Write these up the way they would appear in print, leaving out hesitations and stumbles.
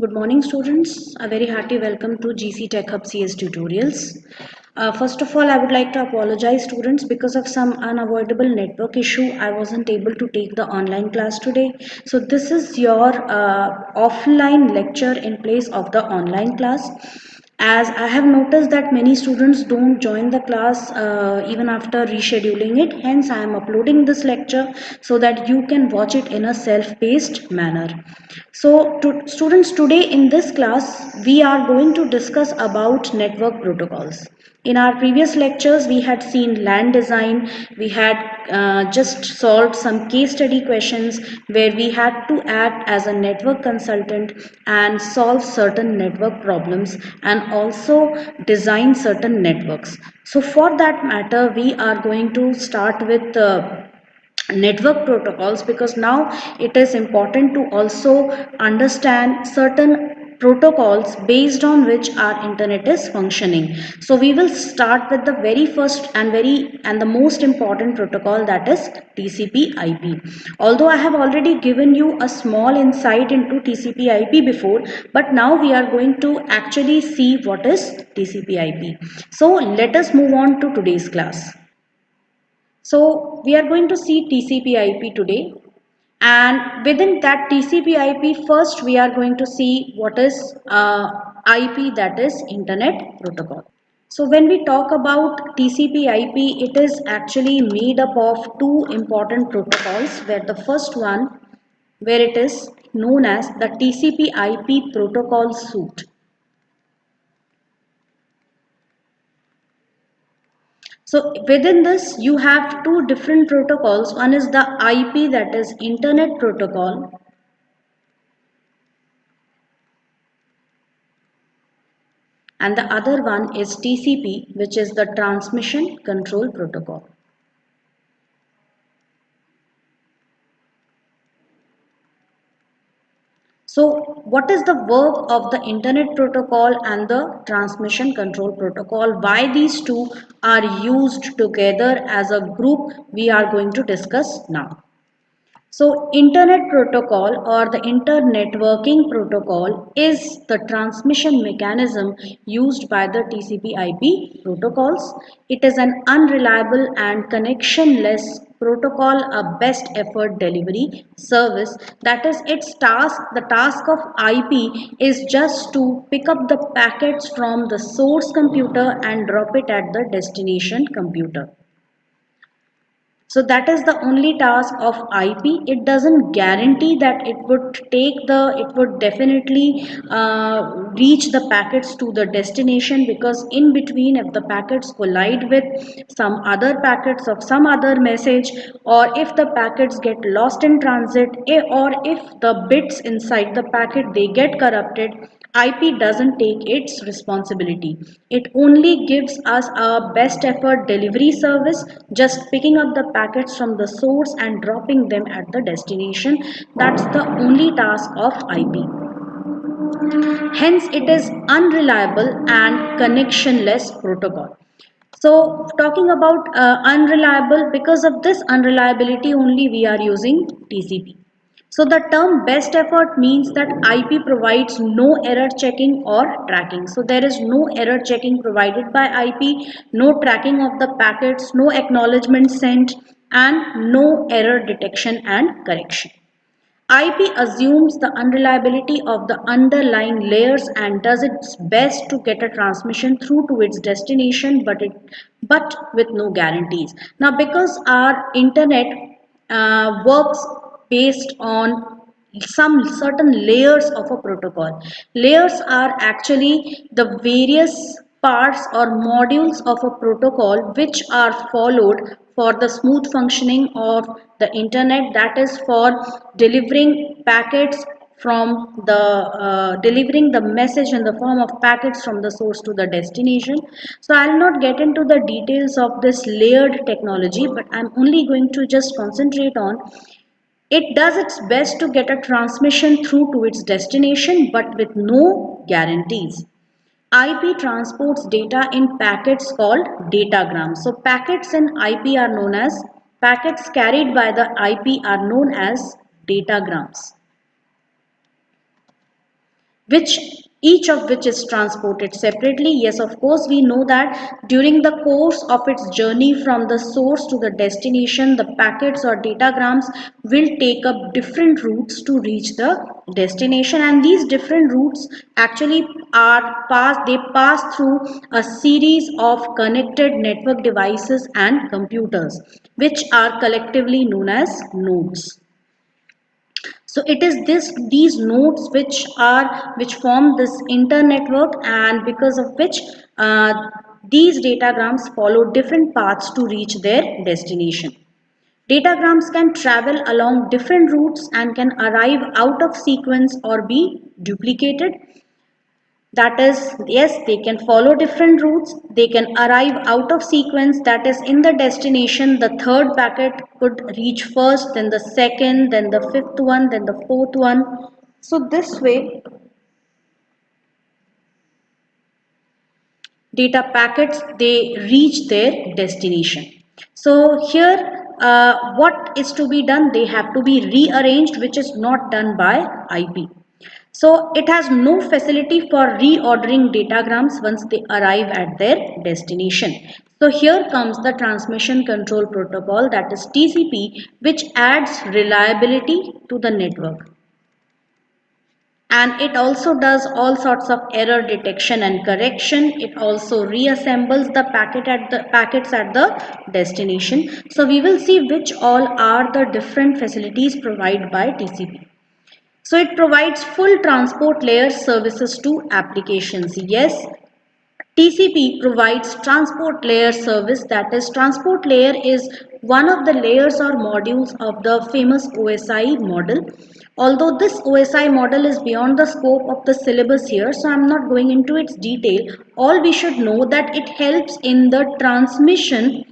Good morning, students. A very hearty welcome to GC Tech Hub CS tutorials. First of all, I would like to apologize, students, because of some unavoidable network issue. I wasn't able to take the online class today. So this is your offline lecture in place of the online class. As I have noticed that many students don't join the class even after rescheduling it. Hence, I am uploading this lecture so that you can watch it in a self-paced manner. So students, today in this class, we are going to discuss about network protocols. In our previous lectures, we had seen LAN design, we had just solved some case study questions where we had to act as a network consultant and solve certain network problems and also design certain networks. So for that matter, we are going to start with network protocols, because now it is important to also understand certain protocols based on which our internet is functioning. So we will start with the very first and the most important protocol, that is TCP/IP. Although I have already given you a small insight into TCP/IP before, but now we are going to actually see what is TCP/IP. So let us move on to today's class. So we are going to see TCP/IP today, and within that TCP/IP, first we are going to see what is IP, that is Internet Protocol. So when we talk about TCP/IP, it is actually made up of two important protocols, where the first one, where it is known as the TCP/IP protocol suite. So within this, you have two different protocols. One is the IP, that is Internet Protocol, and the other one is TCP, which is the Transmission Control Protocol. So what is the work of the Internet Protocol and the Transmission Control Protocol? Why these two are used together as a group, we are going to discuss now. So Internet Protocol or the Internetworking Protocol is the transmission mechanism used by the TCP/IP protocols. It is an unreliable and connectionless protocol, a best effort delivery service. That is its task. The task of IP is just to pick up the packets from the source computer and drop it at the destination computer. So that is the only task of IP. It doesn't guarantee that it would definitely reach the packets to the destination, because in between, if the packets collide with some other packets of some other message, or if the packets get lost in transit, or if the bits inside the packet they get corrupted, IP doesn't take its responsibility. It only gives us a best effort delivery service, just picking up the packets from the source and dropping them at the destination. That's the only task of IP. Hence, it is unreliable and connectionless protocol. So, talking about unreliable, because of this unreliability only we are using TCP. So, the term best effort means that IP provides no error checking or tracking. So, there is no error checking provided by IP, no tracking of the packets, no acknowledgement sent, and no error detection and correction. IP assumes the unreliability of the underlying layers and does its best to get a transmission through to its destination, but with no guarantees. Now, because our internet works based on some certain layers of a protocol. Layers are actually the various parts or modules of a protocol which are followed for the smooth functioning of the internet, that is for delivering packets from the delivering the message in the form of packets from the source to the destination. So I'll not get into the details of this layered technology, but I'm only going to just concentrate on it does its best to get a transmission through to its destination, but with no guarantees. IP transports data in packets called datagrams. So packets in IP are known as packets carried by the IP are known as datagrams. which each of which is transported separately. Yes, of course, we know that during the course of its journey from the source to the destination, the packets or datagrams will take up different routes to reach the destination, and these different routes actually they pass through a series of connected network devices and computers, which are collectively known as nodes. So it is these nodes which form this internetwork, and because of which these datagrams follow different paths to reach their destination. Datagrams can travel along different routes and can arrive out of sequence or be duplicated. That is, yes, they can follow different routes, they can arrive out of sequence, that is, in the destination the third packet could reach first, then the second, then the fifth one, then the fourth one. So this way data packets, they reach their destination. So here what is to be done, they have to be rearranged, which is not done by IP. So it has no facility for reordering datagrams once they arrive at their destination. So here comes the transmission control protocol, that is TCP, which adds reliability to the network, and it also does all sorts of error detection and correction. It also reassembles the packets at the destination. So we will see which all are the different facilities provided by TCP. So it provides full transport layer services to applications. Yes, TCP provides transport layer service, that is, transport layer is one of the layers or modules of the famous OSI model. Although this OSI model is beyond the scope of the syllabus here, so I am not going into its detail. All we should know that it helps in the transmission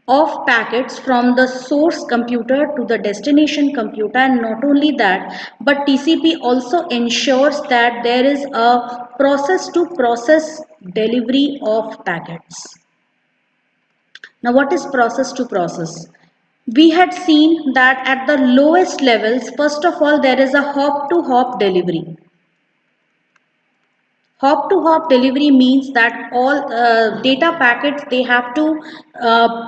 of packets from the source computer to the destination computer, and not only that, but TCP also ensures that there is a process to process delivery of packets. Now what is process to process? We had seen that at the lowest levels, first of all, there is a hop to hop delivery. Hop to hop delivery means that all data packets, they have to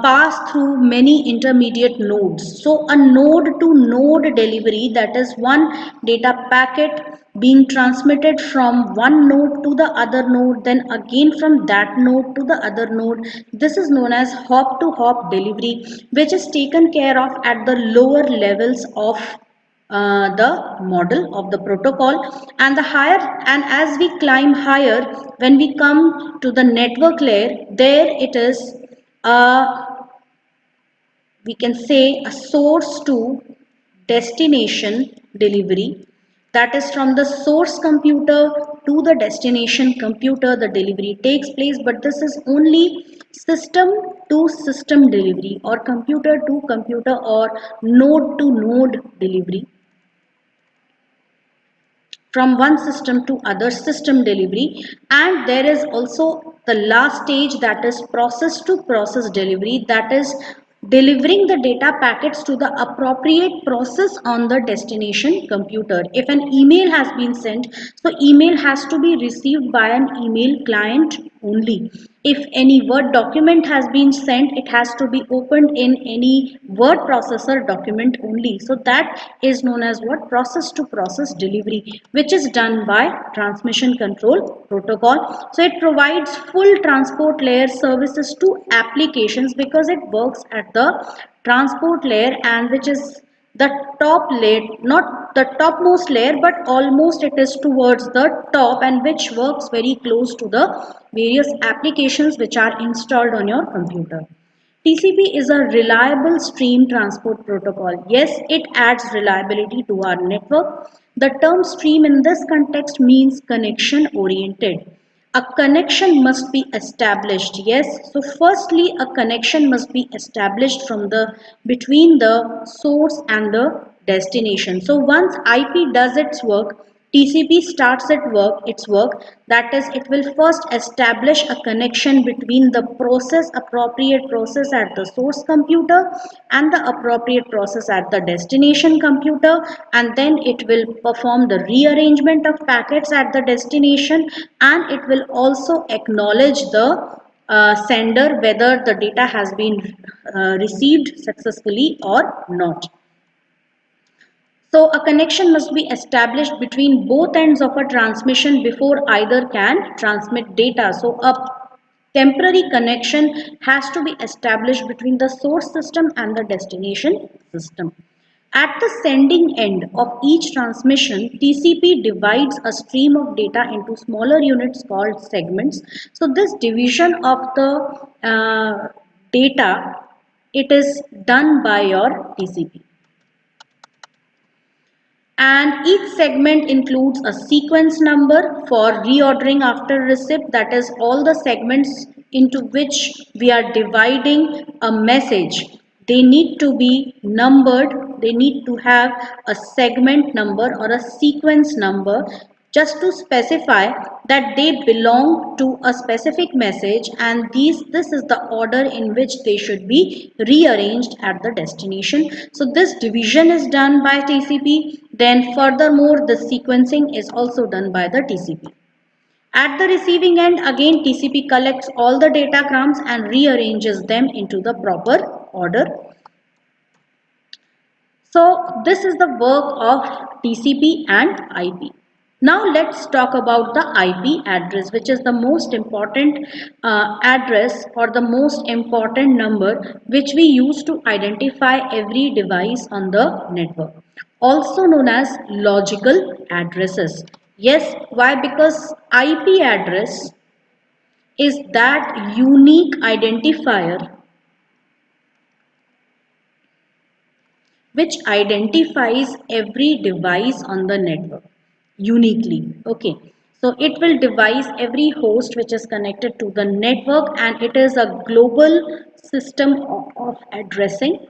pass through many intermediate nodes. So a node to node delivery, that is one data packet being transmitted from one node to the other node, then again from that node to the other node. This is known as hop to hop delivery, which is taken care of at the lower levels of the model of the protocol. And the higher, and as we climb higher, when we come to the network layer, there it is we can say a source to destination delivery, that is, from the source computer to the destination computer the delivery takes place, but this is only system to system delivery, or computer to computer, or node to node delivery, from one system to other system delivery. And there is also the last stage, that is process to process delivery, that is delivering the data packets to the appropriate process on the destination computer. If an email has been sent, so email has to be received by an email client only. If any Word document has been sent, it has to be opened in any word processor document only. So that is known as what? Process to process delivery, which is done by transmission control protocol. So it provides full transport layer services to applications because it works at the transport layer, and which is the top layer, not the topmost layer, but almost it is towards the top, and which works very close to the various applications which are installed on your computer. TCP is a reliable stream transport protocol. Yes, it adds reliability to our network. The term stream in this context means connection oriented. A connection must be established. Yes, so firstly a connection must be established from the between the source and the destination. So once IP does its work, TCP starts its work, that is, it will first establish a connection between the appropriate process at the source computer and the appropriate process at the destination computer, and then it will perform the rearrangement of packets at the destination, and it will also acknowledge the sender whether the data has been received successfully or not. So a connection must be established between both ends of a transmission before either can transmit data. So a temporary connection has to be established between the source system and the destination system. At the sending end of each transmission, TCP divides a stream of data into smaller units called segments. So this division of the data, it is done by your TCP, and each segment includes a sequence number for reordering after receipt, that is all the segments into which we are dividing a message, they need to be numbered, they need to have a segment number or a sequence number just to specify that they belong to a specific message, and this is the order in which they should be rearranged at the destination. So this division is done by TCP. Then furthermore, the sequencing is also done by the TCP. At the receiving end, again TCP collects all the data crumbs and rearranges them into the proper order. So this is the work of TCP and IP. Now let's talk about the IP address, which is the most important address or the most important number which we use to identify every device on the network, also known as logical addresses. Yes, why? Because IP address is that unique identifier which identifies every device on the network uniquely. Okay, so it will devise every host which is connected to the network, and it is a global system of addressing.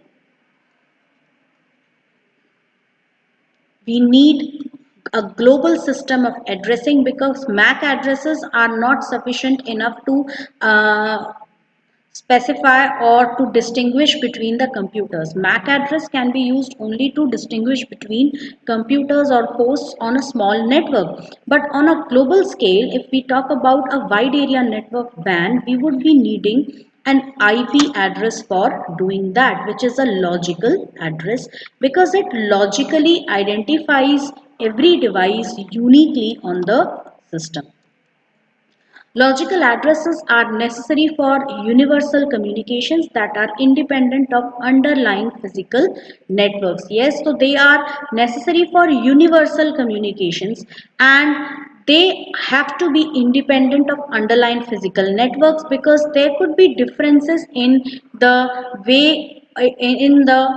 We need a global system of addressing because MAC addresses are not sufficient enough to specify or to distinguish between the computers. MAC address can be used only to distinguish between computers or hosts on a small network. But on a global scale, if we talk about a wide area network WAN, we would be needing an IP address for doing that, which is a logical address, because it logically identifies every device uniquely on the system. Logical addresses are necessary for universal communications that are independent of underlying physical networks. Yes, so they are necessary for universal communications, and they have to be independent of underlying physical networks, because there could be differences in the way in the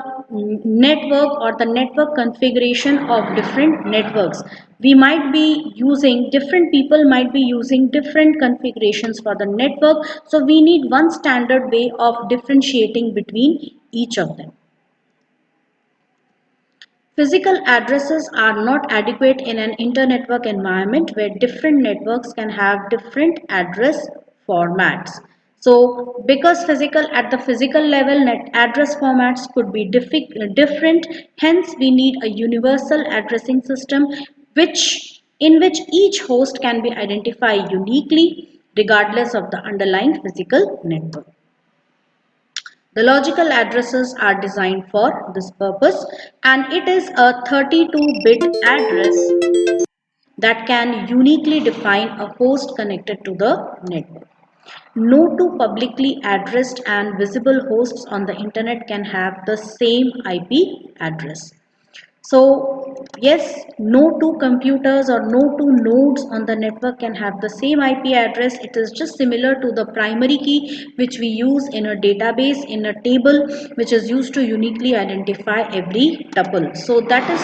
network or the network configuration of different networks. We might be using, different people might be using different configurations for the network, so we need one standard way of differentiating between each of them. Physical addresses are not adequate in an internetwork environment where different networks can have different address formats. So because at the physical level, net address formats could be different, hence we need a universal addressing system in which each host can be identified uniquely regardless of the underlying physical network. The logical addresses are designed for this purpose, and it is a 32-bit address that can uniquely define a host connected to the network. No two publicly addressed and visible hosts on the internet can have the same IP address. So yes, no two computers or no two nodes on the network can have the same IP address. It is just similar to the primary key which we use in a database, in a table, which is used to uniquely identify every tuple. So that is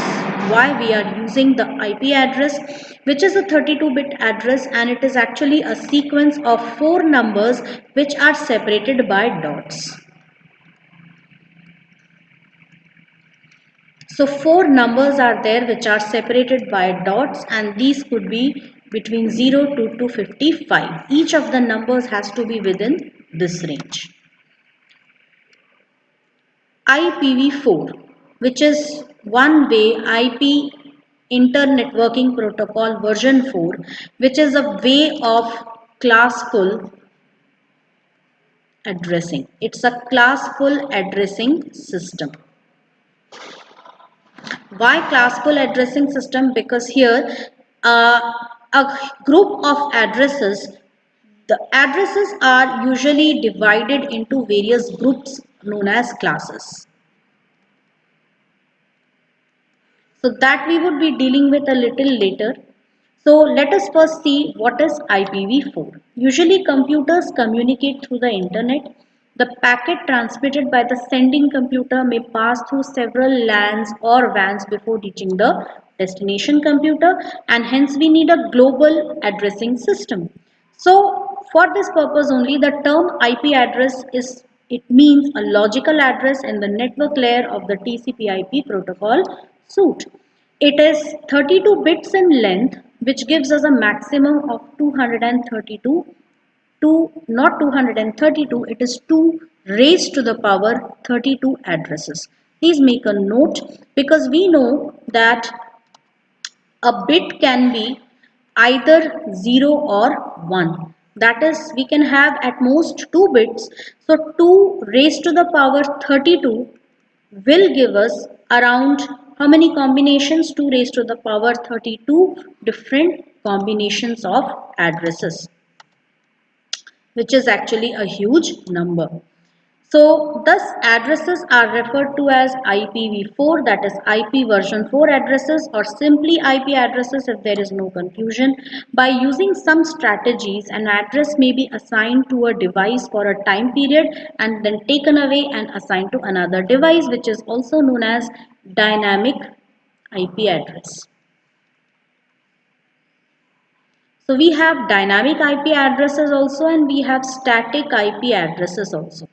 why we are using the IP address, which is a 32-bit address, and it is actually a sequence of 4 numbers which are separated by dots. So four numbers are there which are separated by dots, and these could be between 0 to 255. Each of the numbers has to be within this range. IPv4, which is one-way IP internetworking protocol version 4, which is a way of classful addressing. It's a classful addressing system. Why classful addressing system? Because here a group of addresses, the addresses are usually divided into various groups known as classes. So that we would be dealing with a little later. So let us first see what is IPv4. Usually computers communicate through the internet. The packet transmitted by the sending computer may pass through several LANs or WANs before reaching the destination computer, and hence we need a global addressing system. So for this purpose only, the term IP address is, it means a logical address in the network layer of the TCP/IP protocol suite. It is 32 bits in length, which gives us a maximum of 232, not 232, it is 2 raised to the power 32 addresses. Please make a note, because we know that a bit can be either 0 or 1. That is, we can have at most 2 bits. So 2 raised to the power 32 will give us around how many combinations? 2 raised to the power 32 different combinations of addresses, which is actually a huge number. So thus addresses are referred to as IPv4, that is IP version 4 addresses, or simply IP addresses if there is no confusion. By using some strategies, an address may be assigned to a device for a time period and then taken away and assigned to another device, which is also known as dynamic IP address. So we have dynamic IP addresses also, and we have static IP addresses also.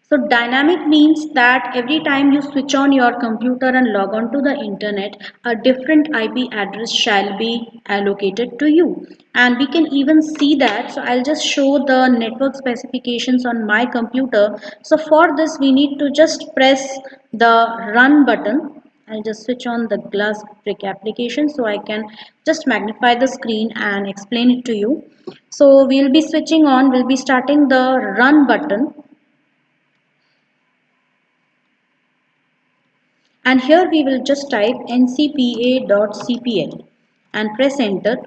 So dynamic means that every time you switch on your computer and log on to the internet, a different IP address shall be allocated to you. And we can even see that. So I'll just show the network specifications on my computer. So for this we need to just press the run button. I'll just switch on the glass brick application so I can just magnify the screen and explain it to you. So we'll be switching on, we'll be starting the run button. And here we will just type ncpa.cpl and press enter,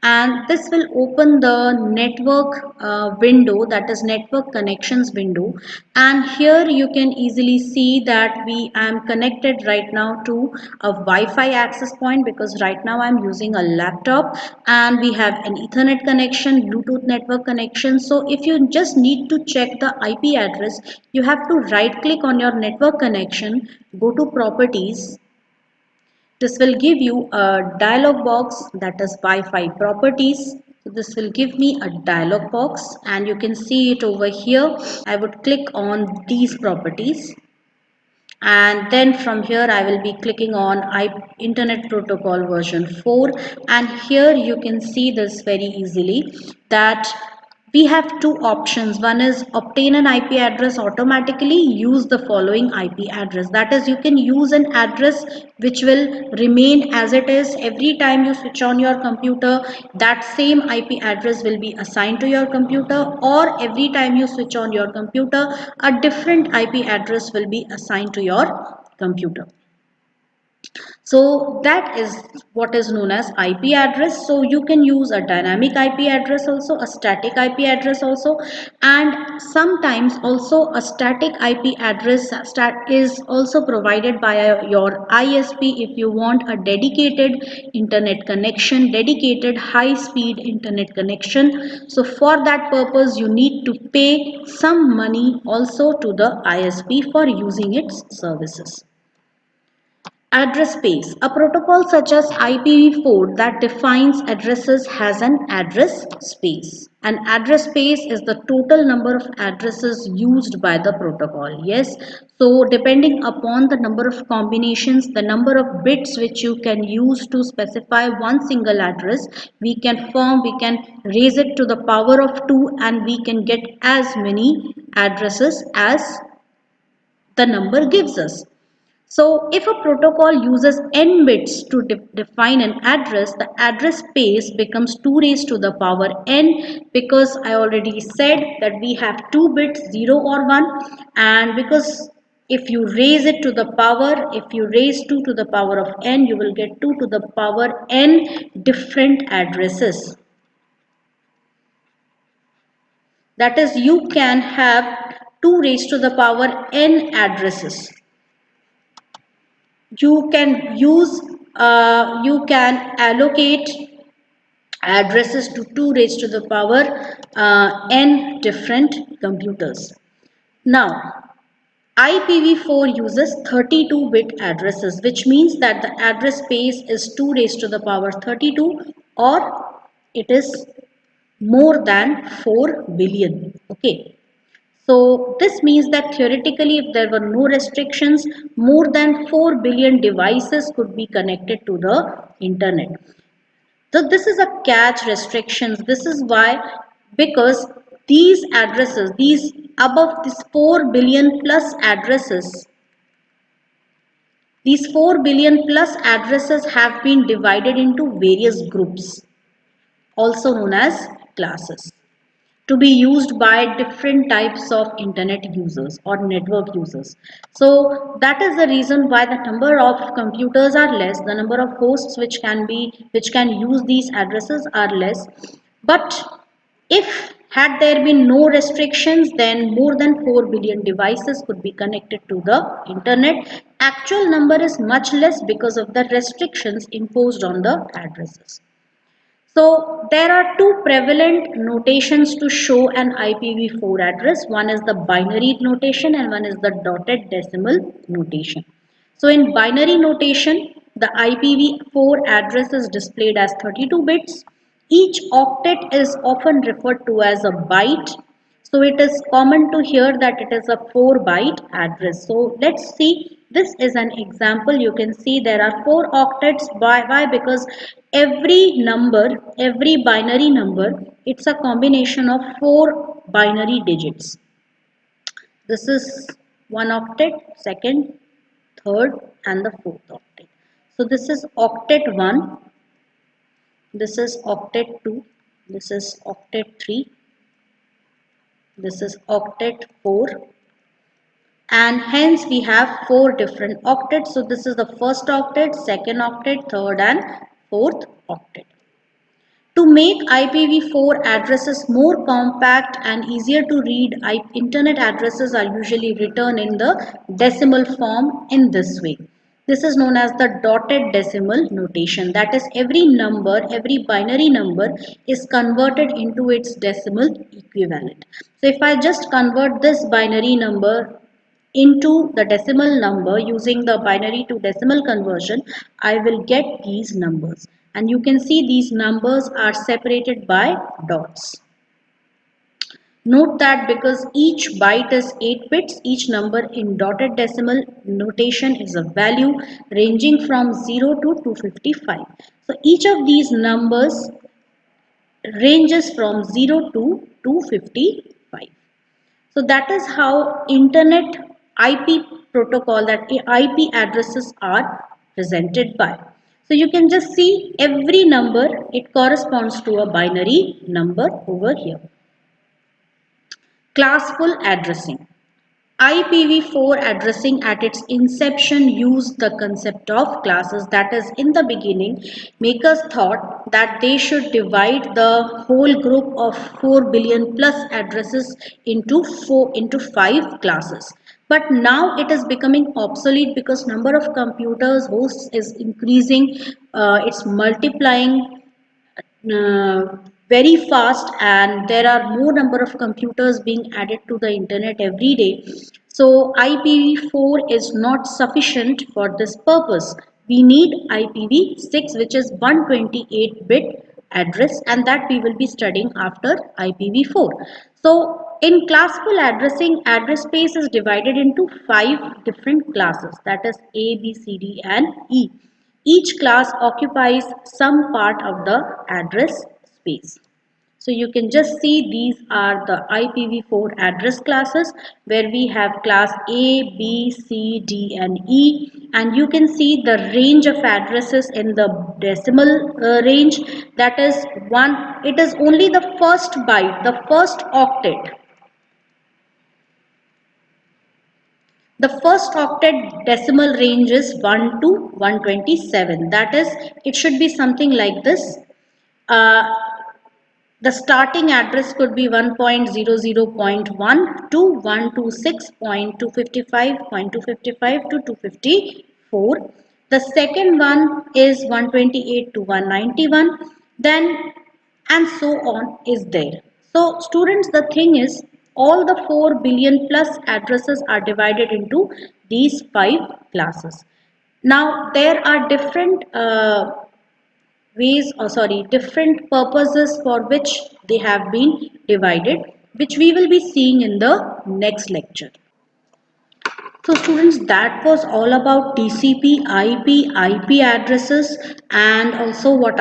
and this will open the network window, that is network connections window. And here you can easily see that we am connected right now to a Wi-Fi access point, because right now I'm using a laptop, and we have an Ethernet connection, Bluetooth network connection. So if you just need to check the IP address, you have to right click on your network connection, go to properties. This will give you a dialog box, that is Wi-Fi properties. So this will give me a dialog box, and you can see it over here. I would click on these properties, and then from here I will be clicking on Internet Protocol version 4, and here you can see this very easily that we have two options. One is obtain an IP address automatically, use the following IP address. That is, you can use an address which will remain as it is. Every time you switch on your computer, that same IP address will be assigned to your computer, or every time you switch on your computer, a different IP address will be assigned to your computer. So that is what is known as IP address. So you can use a dynamic IP address also, a static IP address also, and sometimes also a static IP address is also provided by your ISP if you want a dedicated internet connection, dedicated high speed internet connection. So for that purpose you need to pay some money also to the ISP for using its services. Address space. A protocol such as IPv4 that defines addresses has an address space. An address space is the total number of addresses used by the protocol. Yes, so depending upon the number of combinations, the number of bits which you can use to specify one single address, we can raise it to the power of 2 and we can get as many addresses as the number gives us. So if a protocol uses n bits to define an address, the address space becomes 2 raised to the power n, because I already said that we have 2 bits 0 or 1, and because if you raise it to the power, if you raise 2 to the power of n, you will get 2 to the power n different addresses. That is, you can have 2 raised to the power n addresses. You can allocate addresses to 2 raised to the power n different computers. Now IPv4 uses 32-bit addresses, which means that the address space is 2 raised to the power 32, or it is more than 4 billion. Okay, so this means that theoretically, if there were no restrictions, more than 4 billion devices could be connected to the internet. So this is a catch restrictions. This is why, because these addresses, these above this 4 billion plus addresses, these 4 billion plus addresses have been divided into various groups, also known as classes, to be used by different types of internet users or network users. So that is the reason why the number of computers are less, the number of hosts which can use these addresses are less. But if had there been no restrictions, then more than 4 billion devices could be connected to the internet. Actual number is much less because of the restrictions imposed on the addresses. So there are two prevalent notations to show an IPv4 address. One is the binary notation and one is the dotted decimal notation. So in binary notation, the IPv4 address is displayed as 32 bits. Each octet is often referred to as a byte. So it is common to hear that it is a 4-byte address. So let's see, this is an example. You can see there are 4 octets. Why? Because every number, every binary number, it's a combination of 4 binary digits. This is one octet, second, third, and the fourth octet. So this is octet 1, this is octet 2, this is octet 3, this is octet 4, and hence we have 4 different octets. So this is the first octet, second octet, third and fourth octet. To make IPv4 addresses more compact and easier to read, internet addresses are usually written in the decimal form in this way. This is known as the dotted decimal notation. That is, every number, every binary number is converted into its decimal equivalent. So if I just convert this binary number into the decimal number using the binary to decimal conversion, I will get these numbers. And you can see these numbers are separated by dots. Note that because each byte is 8 bits, each number in dotted decimal notation is a value ranging from 0 to 255. So each of these numbers ranges from 0 to 255. So that is how internet IP protocol, that IP addresses are presented by. So you can just see every number, it corresponds to a binary number over here. Classful addressing. IPv4 addressing at its inception used the concept of classes. That is, in the beginning, makers thought that they should divide the whole group of 4 billion plus addresses into 5 classes. But now it is becoming obsolete because number of computers hosts is increasing, it's multiplying very fast, and there are more number of computers being added to the internet every day. So IPv4 is not sufficient for this purpose. We need IPv6, which is 128-bit address, and that we will be studying after IPv4. So in classical addressing, address space is divided into 5 different classes, that is A, B, C, D and E. Each class occupies some part of the address space. So you can just see these are the IPv4 address classes, where we have class A, B, C, D and E, and you can see the range of addresses in the decimal range, that is it is only the first byte, the first octet. The first octet decimal range is 1 to 127. That is, it should be something like this. Uh, The starting address could be 1.00.1 to 126.255.255 to 254. The second one is 128 to 191. Then and so on is there. So students, the thing is, all the 4 billion plus addresses are divided into these 5 classes. Now there are different purposes for which they have been divided, which we will be seeing in the next lecture. So students, that was all about TCP, IP addresses, and also what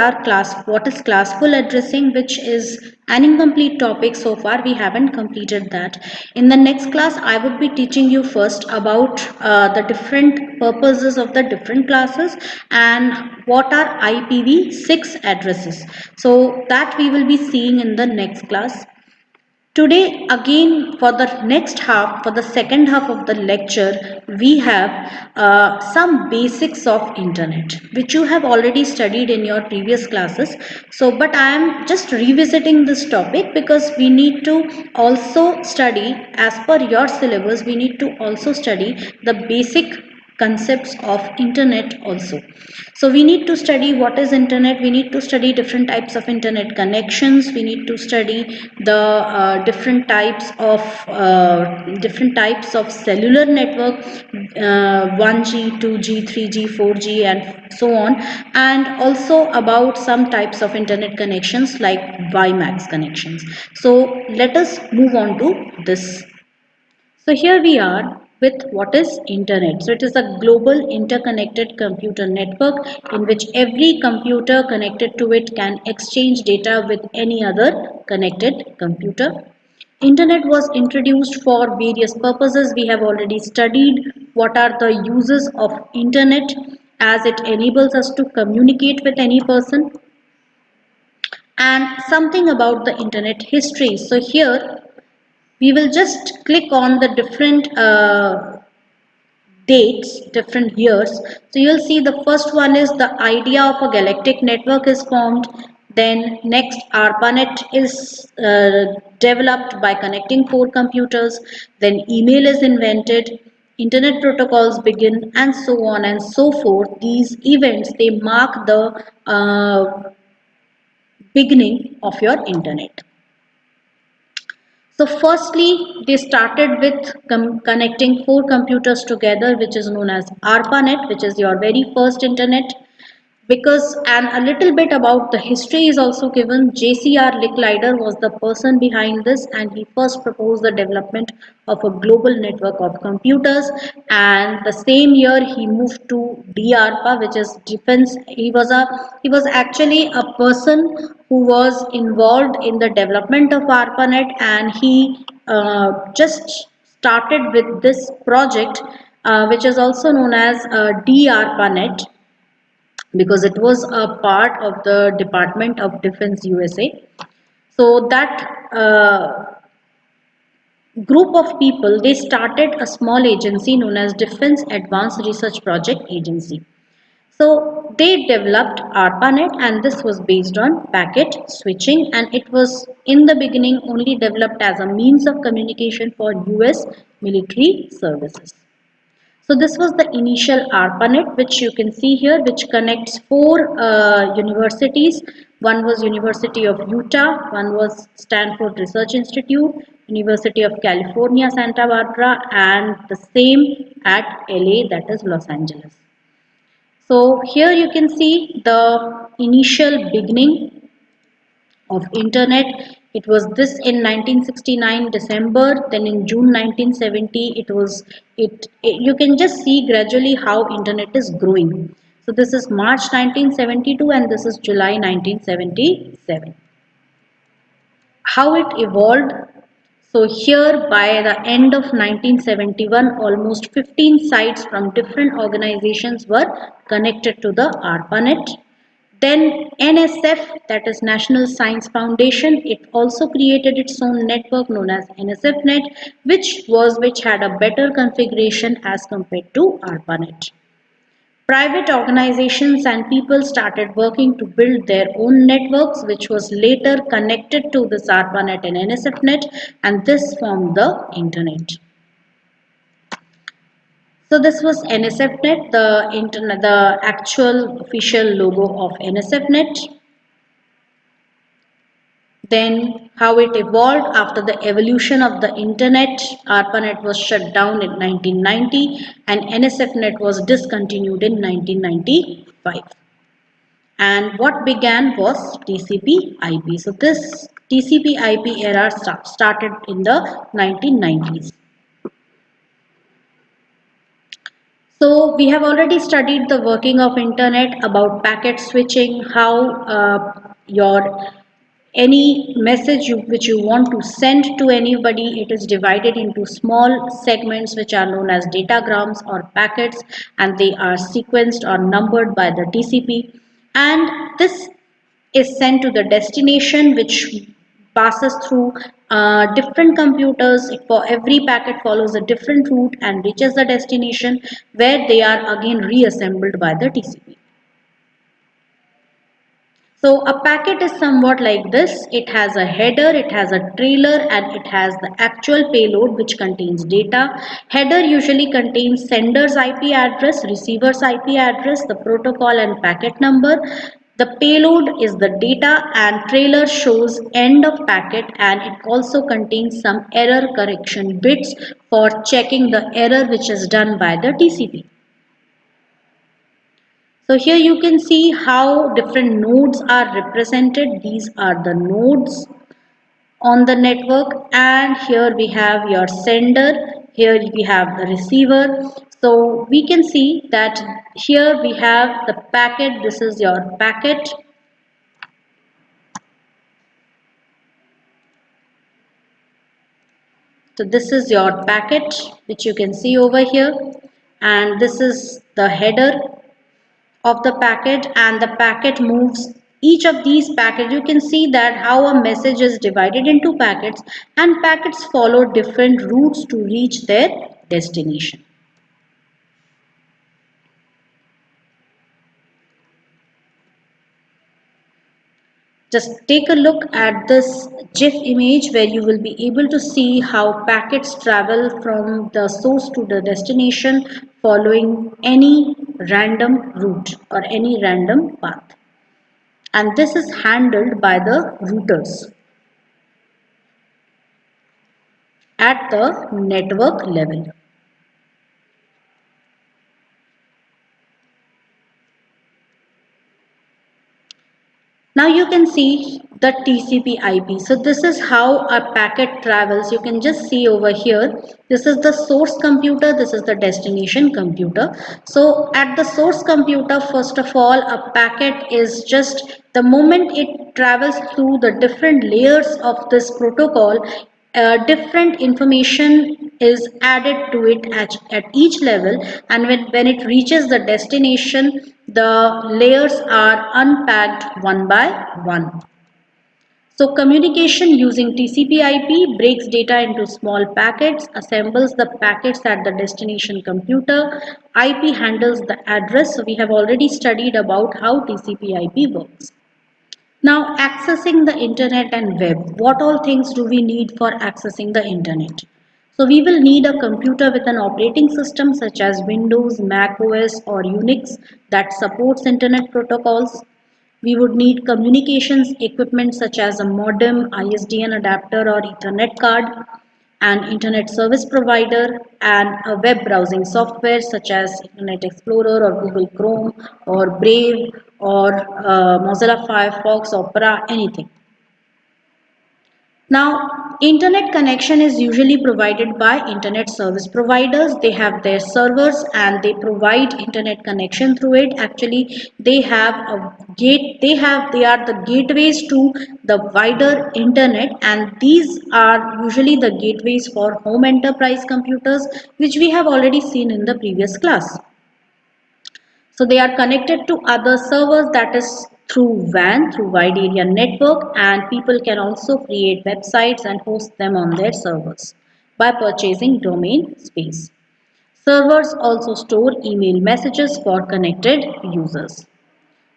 is classful addressing, which is an incomplete topic so far. We haven't completed that. In the next class, I would be teaching you first about the different purposes of the different classes and what are IPv6 addresses. So that we will be seeing in the next class. Today again, for the next half, for the second half of the lecture, we have some basics of internet, which you have already studied in your previous classes. So but I am just revisiting this topic because we need to also study, as per your syllabus, we need to also study the basic concepts of internet also. So we need to study what is internet, we need to study different types of internet connections, we need to study the different types of cellular network, 1G, 2G, 3G, 4G and so on, and also about some types of internet connections like WiMAX connections. So let us move on to this. So here we are with what is internet. So it is a global interconnected computer network in which every computer connected to it can exchange data with any other connected computer. Internet was introduced for various purposes. We have already studied what are the uses of internet, as it enables us to communicate with any person, and something about the internet history. So here we will just click on the different dates, different years. So you'll see the first one is the idea of a galactic network is formed. Then next, ARPANET is developed by connecting 4 computers. Then email is invented, internet protocols begin, and so on and so forth. These events, they mark the beginning of your internet. So firstly, they started with connecting 4 computers together, which is known as ARPANET, which is your very first internet. Because, and a little bit about the history is also given. JCR Licklider was the person behind this, and he first proposed the development of a global network of computers, and the same year he moved to DARPA, which is defense. He was actually a person who was involved in the development of ARPANET, and he just started with this project, which is also known as DARPANET, because it was a part of the Department of Defense USA. So that group of people, they started a small agency known as Defense Advanced Research Project Agency. So they developed ARPANET, and this was based on packet switching, and it was in the beginning only developed as a means of communication for US military services. So this was the initial ARPANET, which you can see here, which connects four universities. One was University of Utah, one was Stanford Research Institute, University of California, Santa Barbara, and the same at LA, that is Los Angeles. So here you can see the initial beginning of internet. It was this in 1969 December, then in June 1970 it you can just see gradually how internet is growing. So this is March 1972 and this is July 1977. How it evolved. So here by the end of 1971, almost 15 sites from different organizations were connected to the ARPANET. Then NSF, that is National Science Foundation, it also created its own network known as NSFNet, which had a better configuration as compared to ARPANET. Private organizations and people started working to build their own networks, which was later connected to this ARPANET and NSFNet, and this formed the internet. So this was NSFNet, the internet, the actual official logo of NSFNet. Then how it evolved after the evolution of the internet. ARPANET was shut down in 1990 and NSFNet was discontinued in 1995. And what began was TCP/IP. So this TCP/IP era started in the 1990s. So we have already studied the working of internet, about packet switching, how your any message which you want to send to anybody, it is divided into small segments which are known as datagrams or packets, and they are sequenced or numbered by the TCP, and this is sent to the destination, which passes through different computers. For every packet follows a different route and reaches the destination, where they are again reassembled by the TCP. So a packet is somewhat like this. It has a header, it has a trailer, and it has the actual payload which contains data. Header usually contains sender's IP address, receiver's IP address, the protocol and packet number. The payload is the data and trailer shows end of packet, and it also contains some error correction bits for checking the error which is done by the TCP. So here you can see how different nodes are represented. These are the nodes on the network, and here we have your sender, here we have the receiver. So we can see that here we have the packet, this is your packet. So this is your packet which you can see over here, and this is the header of the packet, and the packet moves. Each of these packets, you can see that how a message is divided into packets, and packets follow different routes to reach their destination. Just take a look at this GIF image where you will be able to see how packets travel from the source to the destination following any random route or any random path. And this is handled by the routers at the network level. Now you can see the TCP IP. So this is how a packet travels. You can just see over here. This is the source computer. This is the destination computer. So at the source computer, first of all, a packet is just the moment it travels through the different layers of this protocol, different information is added to it at each level, and when it reaches the destination, the layers are unpacked one by one. So communication using TCP/IP breaks data into small packets, assembles the packets at the destination computer. IP handles the address. So we have already studied about how TCP/IP works. Now, accessing the internet and web. What all things do we need for accessing the internet? So we will need a computer with an operating system such as Windows, Mac OS or Unix that supports internet protocols. We would need communications equipment such as a modem, ISDN adapter or Ethernet card, an internet service provider, and a web browsing software such as Internet Explorer or Google Chrome or Brave or Mozilla Firefox, Opera, anything. Now, internet connection is usually provided by internet service providers. They have their servers and they provide internet connection through it. Actually, they have a gate, they are the gateways to the wider internet, and these are usually the gateways for home enterprise computers, which we have already seen in the previous class. So they are connected to other servers, that is through WAN, through wide area network, and people can also create websites and host them on their servers by purchasing domain space. Servers also store email messages for connected users.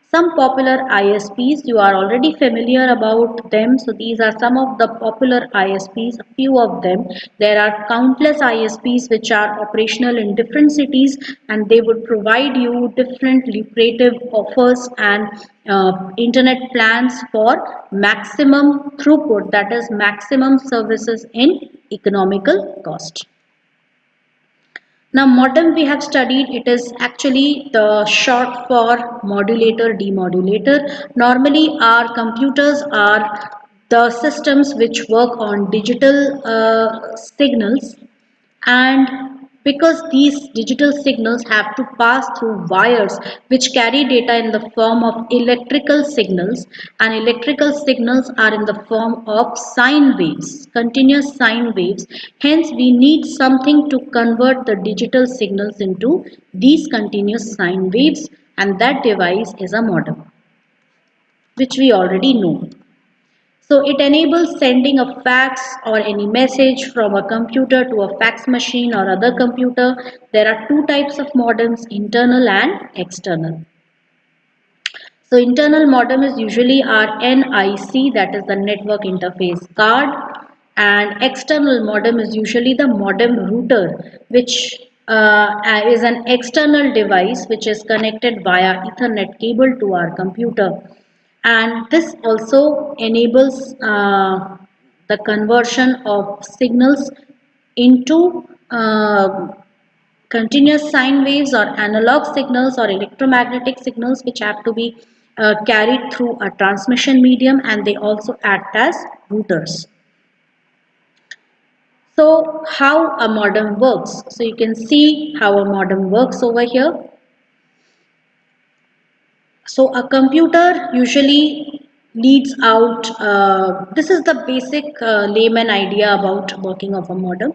Some popular ISPs, you are already familiar about them. So these are some of the popular ISPs, a few of them. There are countless ISPs which are operational in different cities, and they would provide you different lucrative offers and internet plans for maximum throughput, that is maximum services in economical cost. Now modem we have studied, it is actually the short for modulator demodulator. Normally our computers are the systems which work on digital signals, and because these digital signals have to pass through wires which carry data in the form of electrical signals, and electrical signals are in the form of sine waves, continuous sine waves. Hence we need something to convert the digital signals into these continuous sine waves, and that device is a modem, which we already know. So it enables sending a fax or any message from a computer to a fax machine or other computer. There are two types of modems, internal and external. So internal modem is usually our NIC, that is the network interface card, and external modem is usually the modem router, which is an external device which is connected via Ethernet cable to our computer, and this also enables the conversion of signals into continuous sine waves or analog signals or electromagnetic signals, which have to be carried through a transmission medium, and they also act as routers. So how a modem works? So you can see how a modem works over here. So a computer usually leads out, this is the basic layman idea about working of a modem.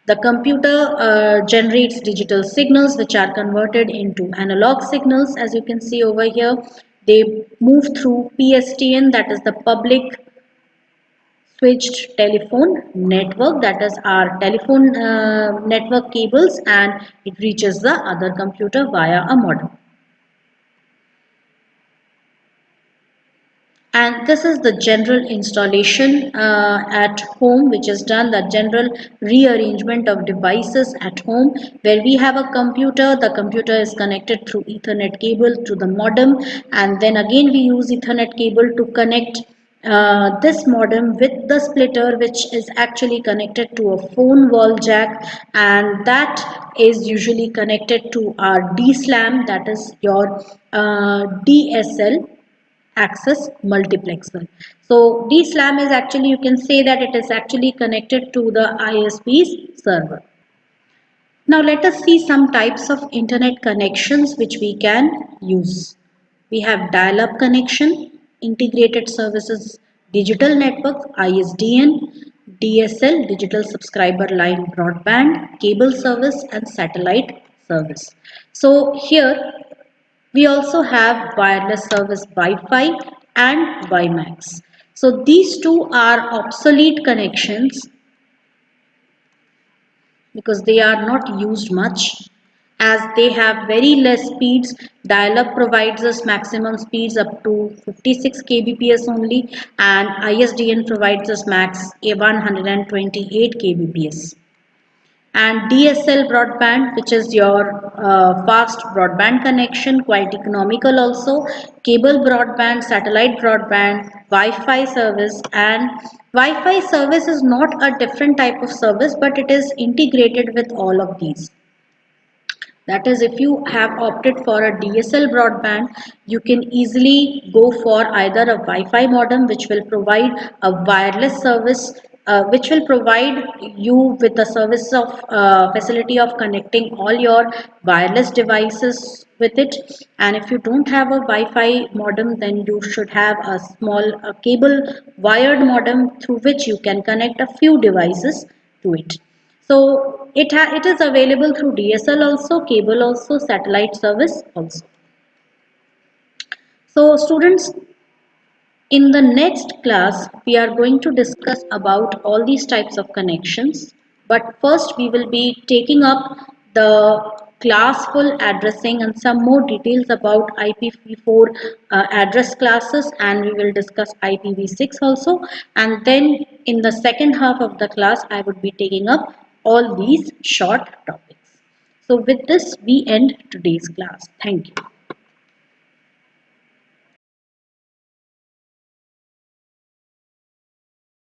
The computer generates digital signals which are converted into analog signals, as you can see over here. They move through PSTN, that is the public switched telephone network, that is our telephone network cables, and it reaches the other computer via a modem. And this is the general installation at home, which is done, the general rearrangement of devices at home, where we have a computer. The computer is connected through Ethernet cable to the modem, and then again we use Ethernet cable to connect this modem with the splitter, which is actually connected to a phone wall jack, and that is usually connected to our DSLAM, that is your DSL access multiplexer. So DSLAM is actually, you can say that it is actually connected to the ISP's server. Now let us see some types of internet connections which we can use. We have dial-up connection, integrated services, digital network, ISDN, DSL, digital subscriber line broadband, cable service, and satellite service. So here we also have wireless service Wi-Fi and WiMAX. So these two are obsolete connections because they are not used much, as they have very less speeds. Dial-up provides us maximum speeds up to 56 kbps only, and ISDN provides us max 128 kbps. and DSL broadband, which is your fast broadband connection, quite economical also, cable broadband, satellite broadband, Wi-Fi service. And Wi-Fi service is not a different type of service, but it is integrated with all of these. That is, if you have opted for a DSL broadband, you can easily go for either a Wi-Fi modem, which will provide a wireless service, which will provide you with the service of facility of connecting all your wireless devices with it. And if you don't have a Wi-Fi modem, then you should have a small cable wired modem through which you can connect a few devices to it. So it is available through DSL also, cable also, satellite service also. So students, in the next class, we are going to discuss about all these types of connections. But first, we will be taking up the class full addressing and some more details about IPv4 address classes, and we will discuss IPv6 also. And then in the second half of the class, I would be taking up all these short topics. So with this, we end today's class. Thank you.